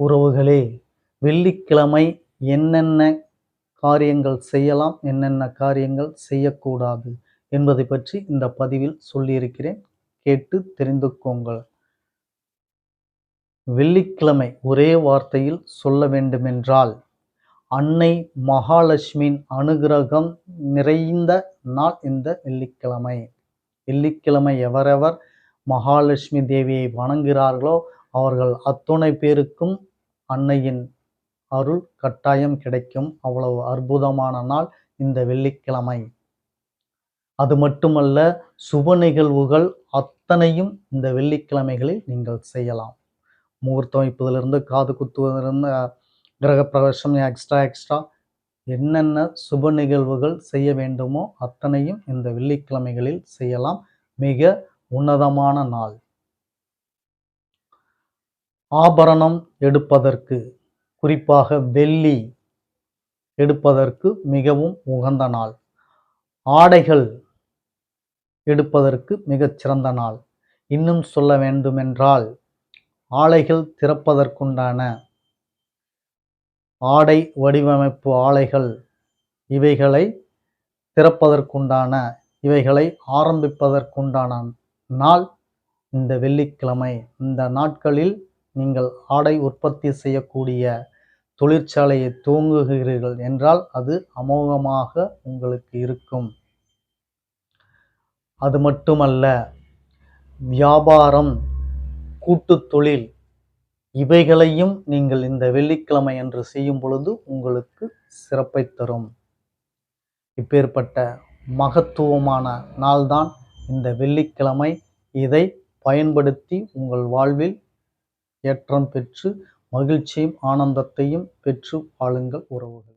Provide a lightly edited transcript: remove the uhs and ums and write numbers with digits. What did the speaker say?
உறவுகளே, வெள்ளிக்கிழமை என்னென்ன காரியங்கள் செய்யலாம், என்னென்ன காரியங்கள் செய்யக்கூடாது என்பதை பற்றி இந்த பதிவில் சொல்லியிருக்கிறேன். கேட்டு தெரிந்து கொள்ளுங்கள். வெள்ளிக்கிழமை ஒரே வார்த்தையில் சொல்ல வேண்டுமென்றால், அன்னை மகாலட்சுமியின் அனுகிரகம் நிறைந்த நாள் இந்த வெள்ளிக்கிழமை. வெள்ளிக்கிழமை எவரெவர் மகாலட்சுமி தேவியை வணங்குகிறார்களோ அவர்கள் அத்துணை பேருக்கும் அன்னையின் அருள் கட்டாயம் கிடைக்கும். அவ்வளவு அற்புதமான நாள் இந்த வெள்ளிக்கிழமை. அது மட்டுமல்ல, சுப நிகழ்வுகள் அத்தனையும் இந்த வெள்ளிக்கிழமைகளில் நீங்கள் செய்யலாம். முகூர்த்தம் வைப்பதிலிருந்து, காது குத்துவதிலிருந்து, கிரகப்பிரவேசம், எக்ஸ்ட்ரா என்னென்ன சுப நிகழ்வுகள் செய்ய வேண்டுமோ அத்தனையும் இந்த வெள்ளிக்கிழமைகளில் செய்யலாம். மிக உன்னதமான நாள். ஆபரணம் எடுப்பதற்கு, குறிப்பாக வெள்ளி எடுப்பதற்கு மிகவும் உகந்த நாள். ஆடைகள் எடுப்பதற்கு மிகச்சிறந்த நாள். இன்னும் சொல்ல வேண்டுமென்றால், ஆலைகள் திறப்பதற்குண்டான ஆடை வடிவமைப்பு ஆலைகள் இவைகளை திறப்பதற்குண்டான, இவைகளை ஆரம்பிப்பதற்குண்டான நாள் இந்த வெள்ளிக்கிழமை. இந்த நாட்களில் நீங்கள் ஆடை உற்பத்தி செய்யக்கூடிய தொழிற்சாலையை துவங்குகிறீர்கள் என்றால் அது அமோகமாக உங்களுக்கு இருக்கும். அது மட்டுமல்ல, வியாபாரம், கூட்டு தொழில் இவைகளையும் நீங்கள் இந்த வெள்ளிக்கிழமை என்று செய்யும் பொழுது உங்களுக்கு சிறப்பை தரும். இப்பேற்பட்ட மகத்துவமான நாள்தான் இந்த வெள்ளிக்கிழமை. இதை பயன்படுத்தி உங்கள் வாழ்வில் ஏற்றம் பெற்று மகிழ்ச்சியும் ஆனந்தத்தையும் பெற்று வாழுங்கள் உறவுகள்.